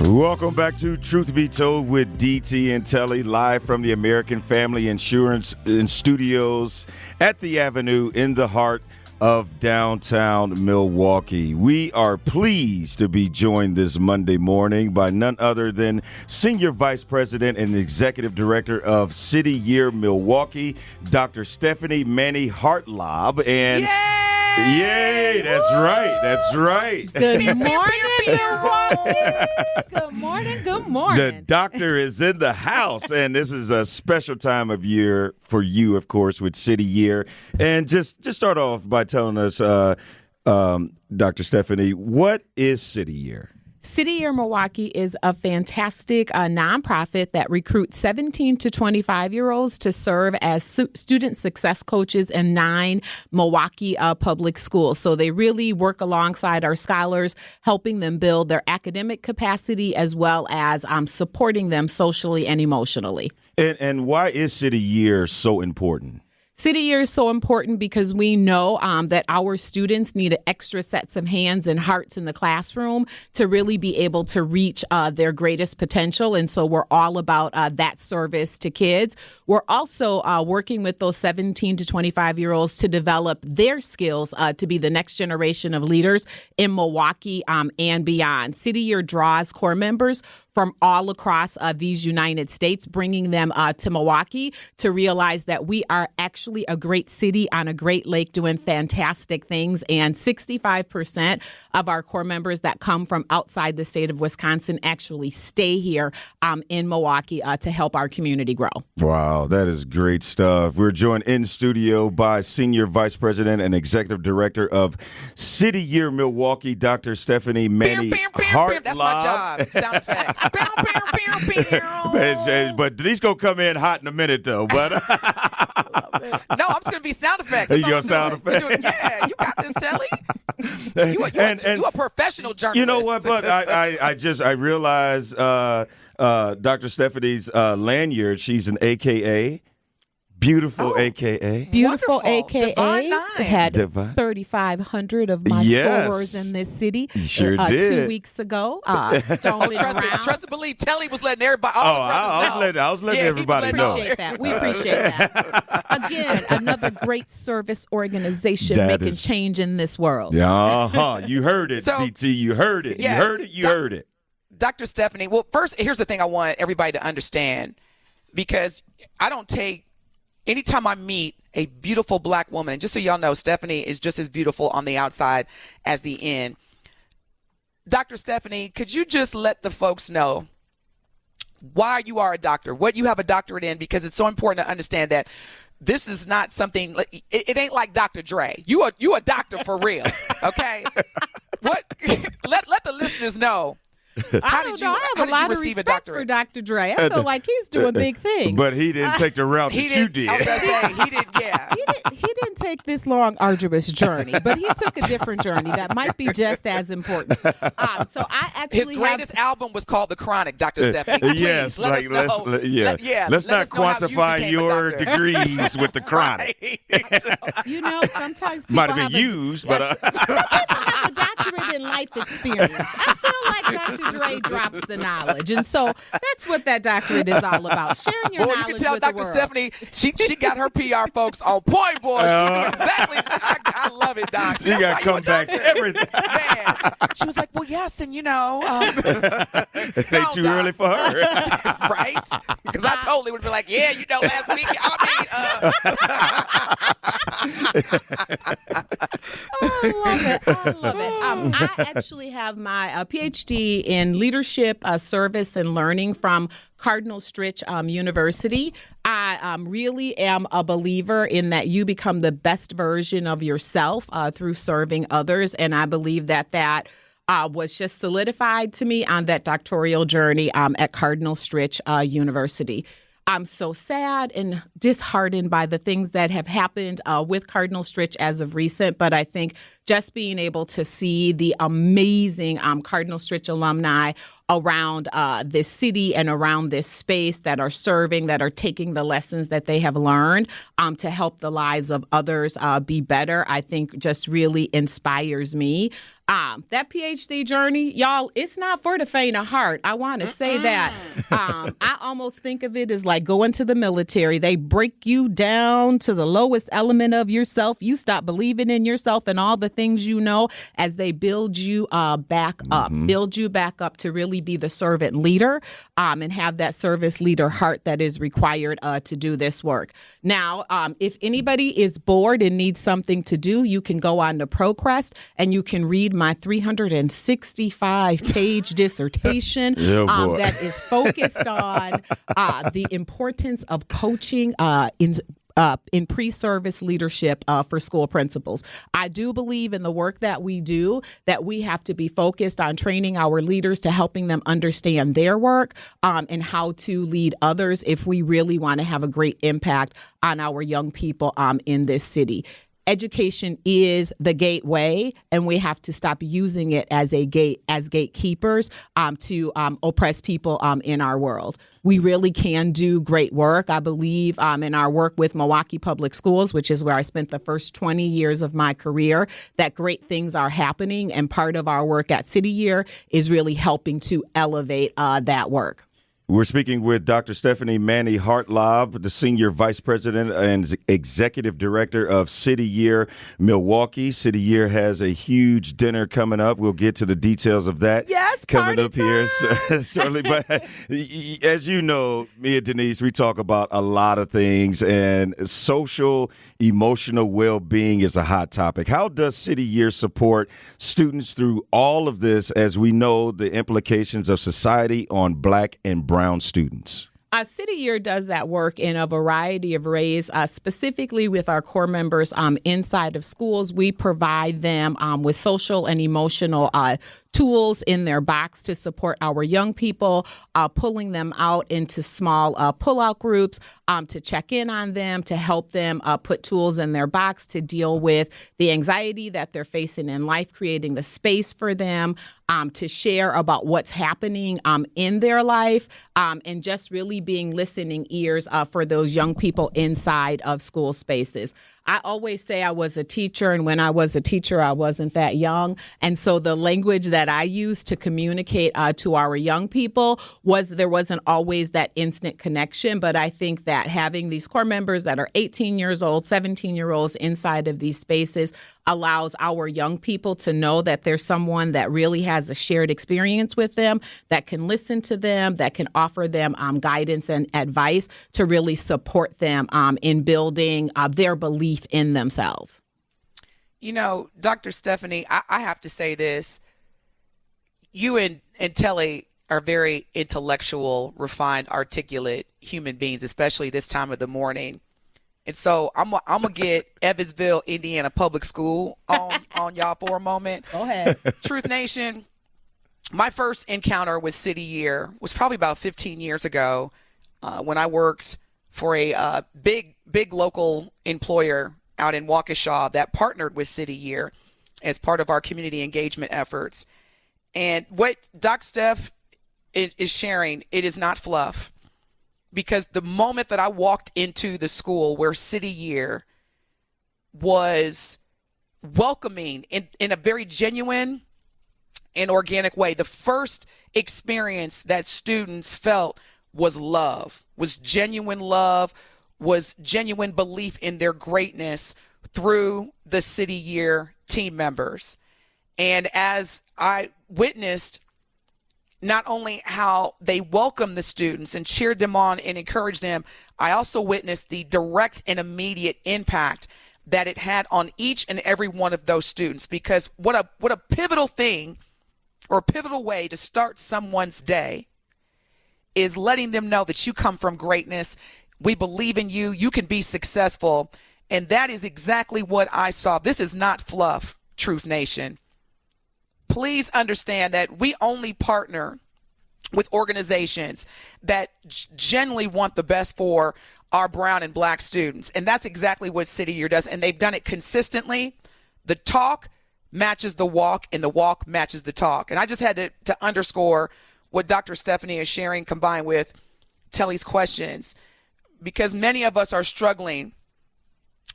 Welcome back to Truth Be Told with DT and Telly, live from the American Family Insurance Studios at the Avenue in the heart of downtown Milwaukee. We are pleased to be joined this Monday morning by none other than Senior Vice President and Executive Director of City Year Milwaukee, Dr. Stephanie Maney-Hartlaub. And yay, that's Woo! right. That's right. Good morning, Milwaukee. Good morning. Good morning. The doctor is in the house, and this is a special time of year for you, of course, with City Year. And just start off by telling us, Dr. Stephanie, what is City Year? City Year Milwaukee is a fantastic nonprofit that recruits 17 to 25-year-olds to serve as student success coaches in 9 Milwaukee public schools. So they really work alongside our scholars, helping them build their academic capacity as well as supporting them socially and emotionally. And why is City Year so important? City Year is so important because we know that our students need extra sets of hands and hearts in the classroom to really be able to reach their greatest potential. And so we're all about that service to kids. We're also working with those 17 to 25-year-olds to develop their skills to be the next generation of leaders in Milwaukee and beyond. City Year draws core members from all across these United States, bringing them to Milwaukee to realize that we are actually a great city on a great lake doing fantastic things. And 65% of our core members that come from outside the state of Wisconsin actually stay here in Milwaukee to help our community grow. Wow, that is great stuff. We're joined in studio by Senior Vice President and Executive Director of City Year Milwaukee, Dr. Stephanie Maney-Hartlaub. That's my job. Sound effects. But Denise gonna come in hot in a minute, though. But No, I'm just gonna be sound effects. You gonna sound effects? Yeah, you got this, Telly. You a professional journalist. You know what? But I realized Dr. Stephanie's lanyard. She's an AKA. Beautiful AKA. Beautiful Wonderful. AKA. Divine Nine. Had Divine. 3,500 of my Yes. followers in this city. Sure did. 2 weeks ago. Stomping around. Trust and believe. Telly was letting everybody. I was letting everybody know. We appreciate that. Again, another great service organization That making is- change in this world. You heard it, So- DT. You heard it. Yes. You heard it. You heard it. Dr. Stephanie. Well, first, here's the thing I want everybody to understand, because I don't take. Anytime I meet a beautiful black woman, and just so y'all know, Stephanie is just as beautiful on the outside as the in. Dr. Stephanie, could you just let the folks know why you are a doctor, what you have a doctorate in, because it's so important to understand that this is not something, it ain't like Dr. Dre. You a doctor for real, okay? Let the listeners know. I don't know. I have a lot of respect for Dr. Dre. I feel like he's doing big things. But he didn't take the route that you did. I was gonna say, he didn't, yeah. He didn't take this long, arduous journey, but he took a different journey that might be just as important. So I actually His greatest album was called The Chronic, Dr. Stephanie. Please, Yes, let us know. Let's not let us know how you quantify became a your doctor. degrees with the chronic. You know, sometimes people Might have been have used, but some people have a doctorate in life experience. I feel like Dr. Dre drops the knowledge, and so that's what that doctorate is all about: sharing your Boy, you knowledge can tell with Dr. the world. Stephanie, she got her PR folks on point, boy. She knew exactly. I love it, Doc. you got to come back to everything. Man, she was like, well, yes, and They too early for her. right? Because I totally would be like, yeah, last week, I love it. I actually have my PhD in leadership, service, and learning from Cardinal Stritch University. I really am a believer in that you become the best version of yourself through serving others, and I believe that was just solidified to me on that doctoral journey at Cardinal Stritch University. I'm so sad and disheartened by the things that have happened with Cardinal Stritch as of recent, but I think just being able to see the amazing Cardinal Stritch alumni around this city and around this space, that are serving, that are taking the lessons that they have learned to help the lives of others be better, I think just really inspires me. That PhD journey, y'all, it's not for the faint of heart. I want to say that. I almost think of it as like going to the military. They break you down to the lowest element of yourself. You stop believing in yourself and all the things you know as they build you back up, build you back up to really be the servant leader and have that service leader heart that is required to do this work. Now, if anybody is bored and needs something to do, you can go on to ProQuest and you can read my 365-page dissertation that is focused on the importance of coaching in pre-service leadership for school principals. I do believe in the work that we do, that we have to be focused on training our leaders to helping them understand their work and how to lead others if we really want to have a great impact on our young people in this city. Education is the gateway, and we have to stop using it as gatekeepers to oppress people in our world. We really can do great work. I believe in our work with Milwaukee Public Schools, which is where I spent the first 20 years of my career, that great things are happening. And part of our work at City Year is really helping to elevate that work. We're speaking with Dr. Stephanie Maney-Hartlaub, the Senior Vice President and Executive Director of City Year Milwaukee. City Year has a huge dinner coming up. We'll get to the details of that coming up here shortly. But as you know, me and Denise, we talk about a lot of things, and social, emotional well-being is a hot topic. How does City Year support students through all of this, as we know the implications of society on Black and brown students? City Year does that work in a variety of ways, specifically with our core members inside of schools. We provide them with social and emotional tools in their box to support our young people, pulling them out into small pull-out groups to check in on them, to help them put tools in their box to deal with the anxiety that they're facing in life, creating the space for them to share about what's happening in their life, and just really being listening ears for those young people inside of school spaces. I always say I was a teacher, and when I was a teacher, I wasn't that young. And so the language that I used to communicate to our young people there wasn't always that instant connection. But I think that having these core members that are 18 years old, 17-year-olds inside of these spaces allows our young people to know that there's someone that really has a shared experience with them, that can listen to them, that can offer them guidance and advice to really support them in building their belief in themselves. You know, Dr. Stephanie, I have to say this. You and Telly are very intellectual, refined, articulate human beings, especially this time of the morning. And so I'm gonna get Evansville, Indiana Public School on y'all for a moment. Go ahead. Truth Nation, my first encounter with City Year was probably about 15 years ago when I worked for a big local employer out in Waukesha that partnered with City Year as part of our community engagement efforts. And what Doc Steph is sharing, it is not fluff. Because the moment that I walked into the school where City Year was welcoming in a very genuine and organic way, the first experience that students felt was love, was genuine love, was genuine belief in their greatness through the City Year team members. And as I witnessed not only how they welcomed the students and cheered them on and encouraged them, I also witnessed the direct and immediate impact that it had on each and every one of those students. Because what a pivotal thing, or a pivotal way to start someone's day, is letting them know that you come from greatness. We believe in you. You can be successful. And that is exactly what I saw. This is not fluff, Truth Nation. Please understand that we only partner with organizations that genuinely want the best for our brown and black students. And that's exactly what City Year does. And they've done it consistently. The talk matches the walk, and the walk matches the talk. And I just had to underscore what Dr. Stephanie is sharing combined with Telly's questions, because many of us are struggling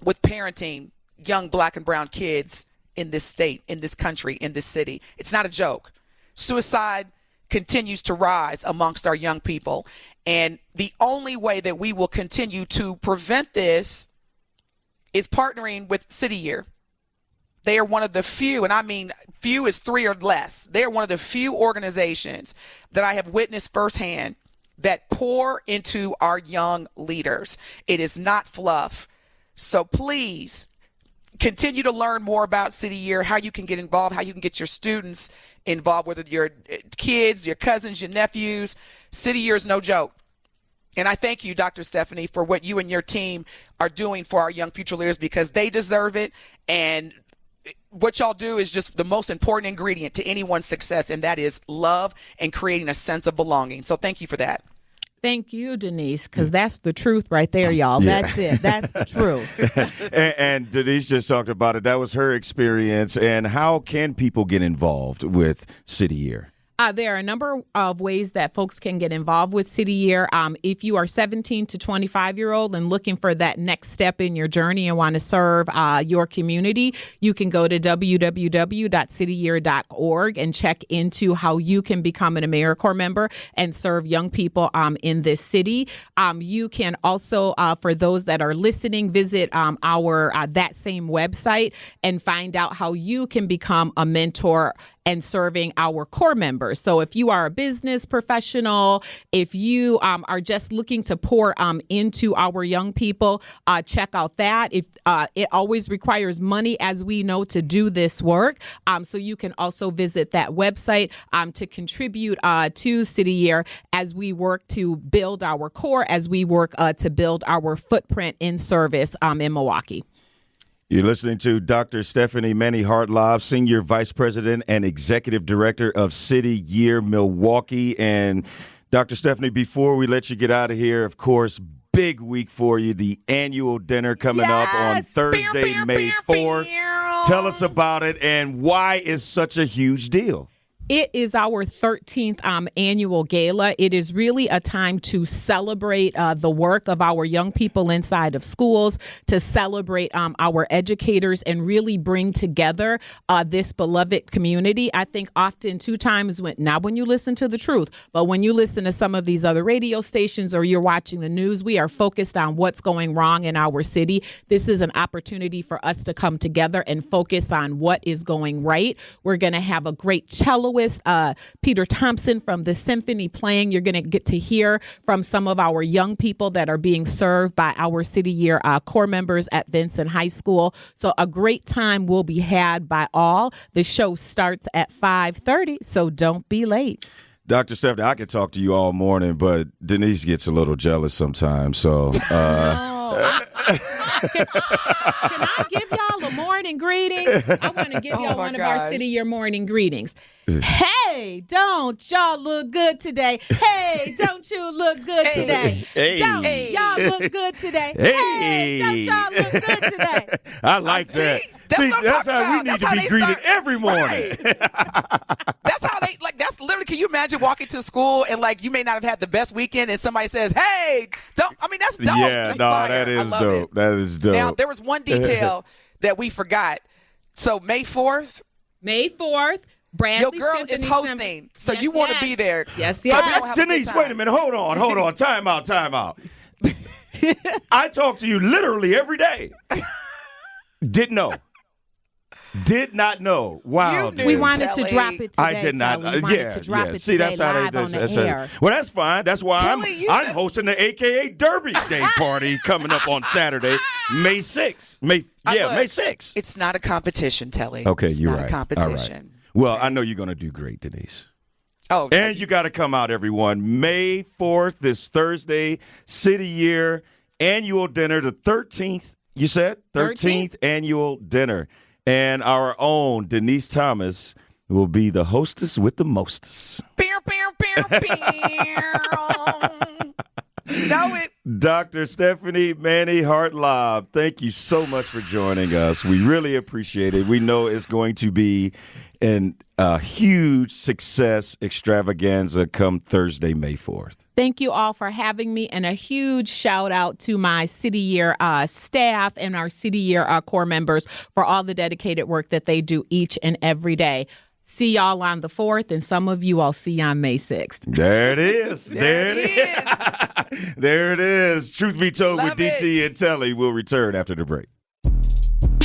with parenting young black and brown kids in this state, in this country, in this city. It's not a joke. Suicide continues to rise amongst our young people. And the only way that we will continue to prevent this is partnering with City Year. They are one of the few, and I mean few is 3 or less. They are one of the few organizations that I have witnessed firsthand that pour into our young leaders. It is not fluff. So please continue to learn more about City Year, how you can get involved, how you can get your students involved, whether your kids, your cousins, your nephews. City Year is no joke. And I thank you, Dr. Stephanie, for what you and your team are doing for our young future leaders, because they deserve it. And what y'all do is just the most important ingredient to anyone's success, and that is love and creating a sense of belonging. So thank you for that. Thank you, Denise, because that's the truth right there, y'all. Yeah. That's it. That's the truth. And Denise just talked about it. That was her experience. And how can people get involved with City Year? There are a number of ways that folks can get involved with City Year. If you are 17 to 25-year-old and looking for that next step in your journey and want to serve your community, you can go to www.cityyear.org and check into how you can become an AmeriCorps member and serve young people in this city. You can also, for those that are listening, visit our that same website and find out how you can become a mentor and serving our core members. So if you are a business professional, if you are just looking to pour into our young people, check out that. If it always requires money, as we know, to do this work. So you can also visit that website to contribute to City Year as we work to build our core, as we work to build our footprint in service in Milwaukee. You're listening to Dr. Stephanie Maney-Hartlaub, Senior Vice President and Executive Director of City Year Milwaukee. And Dr. Stephanie, before we let you get out of here, of course, big week for you, the annual dinner coming up on Thursday, May 4th. Tell us about it and why it's such a huge deal. It is our 13th annual gala. It is really a time to celebrate the work of our young people inside of schools, to celebrate our educators, and really bring together this beloved community. I think often two times not when you listen to the truth, but when you listen to some of these other radio stations or you're watching the news, we are focused on what's going wrong in our city. This is an opportunity for us to come together and focus on what is going right. We're going to have a great cello. Peter Thompson from the symphony playing. You're going to get to hear from some of our young people that are being served by our City Year core members at Vincent High School. So a great time will be had by all. The show starts at 5:30, so don't be late. Dr. Stephanie, I could talk to you all morning, but Denise gets a little jealous sometimes. So, Can I give y'all a morning greeting? I want to give y'all one of our City Year morning greetings. Hey, don't y'all look good today? Hey, don't you look good today? Hey. Don't y'all look good today? Hey. Don't y'all look good today? I like that. See, that's how we need to be greeted every morning. Right. That's how they, like, that's literally, can you imagine walking to school and, like, you may not have had the best weekend and somebody says, hey, don't, I mean, that's dope. Yeah, That's no, fire. that is dope. It. That is dope. Now, there was one detail that we forgot. So, May 4th. May 4th. Bradley Your girl Symphony is hosting, so yes, you want to yes. be there. Yes, yes. Denise, wait a minute. Hold on. Time out. I talk to you literally every day. Did not know. Wow. You knew. We wanted to Telly. drop it today. I did not. Telly. We wanted to drop it See, today that's how live they on the that's air. Well, that's fine. That's why Telly, I'm hosting the AKA Derby Day party coming up on Saturday, May 6th. May 6th. It's not a competition, Telly. Okay, it's you're not right. a competition. All right. Well, I know you're going to do great, Denise. Oh, and you got to come out, everyone. May 4th, this Thursday, City Year annual dinner, the 13th, you said? 13th annual dinner. And our own Denise Thomas will be the hostess with the mostest. Know it. Dr. Stephanie Maney-Hartlaub, thank you so much for joining us. We really appreciate it. We know it's going to be an a huge success extravaganza come Thursday, May 4th. Thank you all for having me, and a huge shout out to my City Year staff and our City Year core members for all the dedicated work that they do each and every day. See y'all on the 4th, and some of you I'll see on May 6th. There it is. There it is. There it is. Truth Be Told with DT and Telly will return after the break.